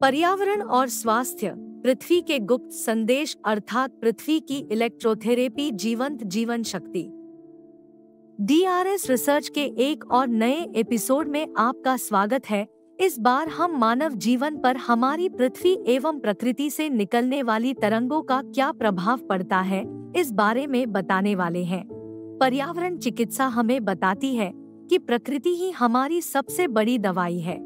पर्यावरण और स्वास्थ्य, पृथ्वी के गुप्त संदेश अर्थात पृथ्वी की इलेक्ट्रोथेरेपी जीवंत जीवन शक्ति। DRS रिसर्च के एक और नए एपिसोड में आपका स्वागत है। इस बार हम मानव जीवन पर हमारी पृथ्वी एवं प्रकृति से निकलने वाली तरंगों का क्या प्रभाव पड़ता है, इस बारे में बताने वाले हैं। पर्यावरण चिकित्सा हमें बताती है कि प्रकृति ही हमारी सबसे बड़ी दवाई है।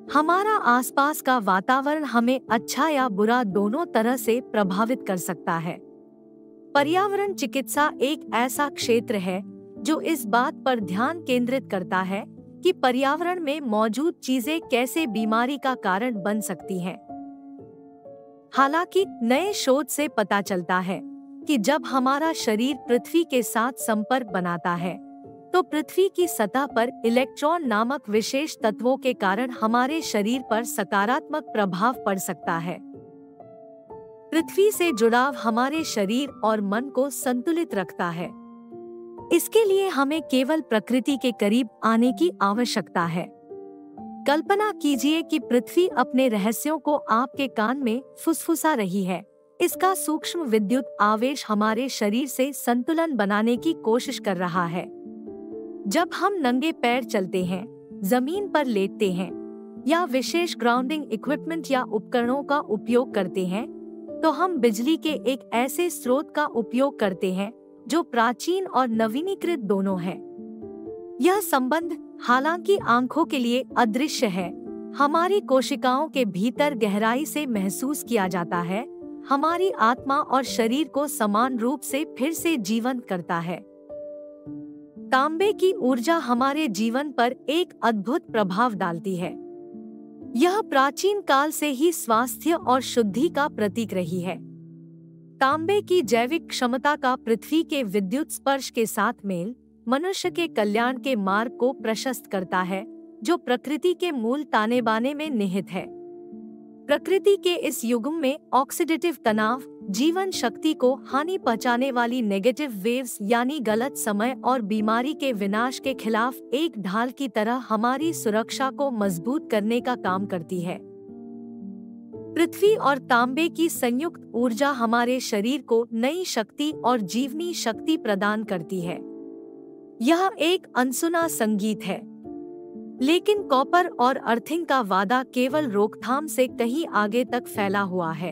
हमारा आसपास का वातावरण हमें अच्छा या बुरा दोनों तरह से प्रभावित कर सकता है। पर्यावरण चिकित्सा एक ऐसा क्षेत्र है जो इस बात पर ध्यान केंद्रित करता है कि पर्यावरण में मौजूद चीजें कैसे बीमारी का कारण बन सकती हैं। हालांकि नए शोध से पता चलता है कि जब हमारा शरीर पृथ्वी के साथ संपर्क बनाता है तो पृथ्वी की सतह पर इलेक्ट्रॉन नामक विशेष तत्वों के कारण हमारे शरीर पर सकारात्मक प्रभाव पड़ सकता है। पृथ्वी से जुड़ाव हमारे शरीर और मन को संतुलित रखता है। इसके लिए हमें केवल प्रकृति के करीब आने की आवश्यकता है। कल्पना कीजिए कि पृथ्वी अपने रहस्यों को आपके कान में फुसफुसा रही है। इसका सूक्ष्म विद्युत आवेश हमारे शरीर से संतुलन बनाने की कोशिश कर रहा है। जब हम नंगे पैर चलते हैं, जमीन पर लेटते हैं या विशेष ग्राउंडिंग इक्विपमेंट या उपकरणों का उपयोग करते हैं, तो हम बिजली के एक ऐसे स्रोत का उपयोग करते हैं जो प्राचीन और नवीनीकृत दोनों है। यह संबंध हालांकि आंखों के लिए अदृश्य है, हमारी कोशिकाओं के भीतर गहराई से महसूस किया जाता है। हमारी आत्मा और शरीर को समान रूप से फिर से जीवंत करता है। तांबे की ऊर्जा हमारे जीवन पर एक अद्भुत प्रभाव डालती है। यह प्राचीन काल से ही स्वास्थ्य और शुद्धि का प्रतीक रही है। तांबे की जैविक क्षमता का पृथ्वी के विद्युत स्पर्श के साथ मेल मनुष्य के कल्याण के मार्ग को प्रशस्त करता है, जो प्रकृति के मूल ताने बाने में निहित है। प्रकृति के इस युग में ऑक्सीडेटिव तनाव, जीवन शक्ति को हानि पहुंचाने वाली नेगेटिव वेव्स यानी गलत समय और बीमारी के विनाश के खिलाफ एक ढाल की तरह हमारी सुरक्षा को मजबूत करने का काम करती है। पृथ्वी और तांबे की संयुक्त ऊर्जा हमारे शरीर को नई शक्ति और जीवनी शक्ति प्रदान करती है। यह एक अनसुना संगीत है, लेकिन कॉपर और अर्थिंग का वादा केवल रोकथाम से कहीं आगे तक फैला हुआ है।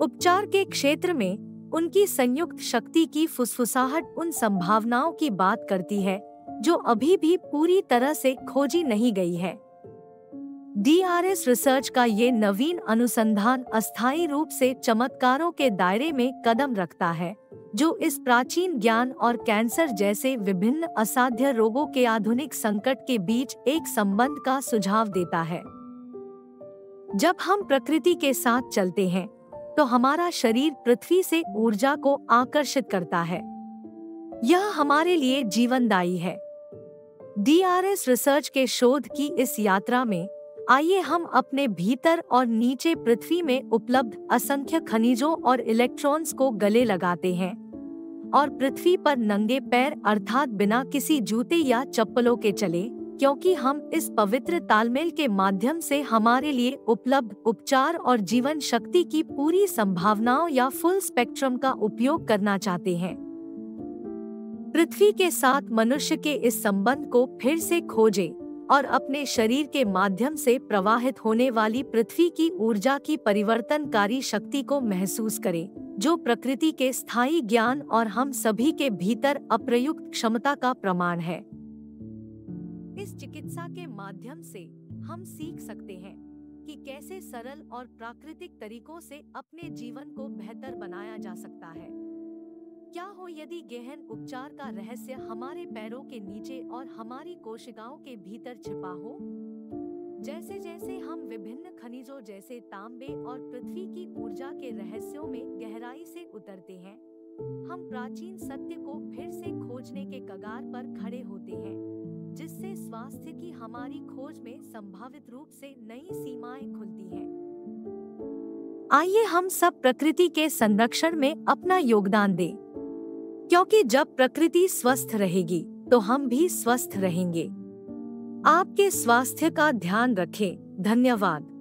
उपचार के क्षेत्र में उनकी संयुक्त शक्ति की फुसफुसाहट उन संभावनाओं की बात करती है जो अभी भी पूरी तरह से खोजी नहीं गई है। DRS रिसर्च का ये नवीन अनुसंधान अस्थायी रूप से चमत्कारों के दायरे में कदम रखता है, जो इस प्राचीन ज्ञान और कैंसर जैसे विभिन्न असाध्य रोगों के आधुनिक संकट के बीच एक संबंध का सुझाव देता है। जब हम प्रकृति के साथ चलते हैं, तो हमारा शरीर पृथ्वी से ऊर्जा को आकर्षित करता है। यह हमारे लिए जीवनदायी है। DRS रिसर्च के शोध की इस यात्रा में आइए हम अपने भीतर और नीचे पृथ्वी में उपलब्ध असंख्य खनिजों और इलेक्ट्रॉन्स को गले लगाते हैं और पृथ्वी पर नंगे पैर अर्थात बिना किसी जूते या चप्पलों के चले, क्योंकि हम इस पवित्र तालमेल के माध्यम से हमारे लिए उपलब्ध उपचार और जीवन शक्ति की पूरी संभावनाओं या फुल स्पेक्ट्रम का उपयोग करना चाहते हैं। पृथ्वी के साथ मनुष्य के इस संबंध को फिर से खोजें और अपने शरीर के माध्यम से प्रवाहित होने वाली पृथ्वी की ऊर्जा की परिवर्तनकारी शक्ति को महसूस करें, जो प्रकृति के स्थायी ज्ञान और हम सभी के भीतर अप्रयुक्त क्षमता का प्रमाण है। इस चिकित्सा के माध्यम से हम सीख सकते हैं कि कैसे सरल और प्राकृतिक तरीकों से अपने जीवन को बेहतर बनाया जा सकता है। क्या हो यदि गहन उपचार का रहस्य हमारे पैरों के नीचे और हमारी कोशिकाओं के भीतर छिपा हो? जैसे जैसे हम विभिन्न खनिजों जैसे तांबे और पृथ्वी की ऊर्जा के रहस्यों में गहराई से उतरते हैं, हम प्राचीन सत्य को फिर से खोजने के कगार पर खड़े होते हैं, जिससे स्वास्थ्य की हमारी खोज में संभावित रूप से नई सीमाएं खुलती हैं। आइए हम सब प्रकृति के संरक्षण में अपना योगदान दें, क्योंकि जब प्रकृति स्वस्थ रहेगी तो हम भी स्वस्थ रहेंगे। आपके स्वास्थ्य का ध्यान रखें। धन्यवाद।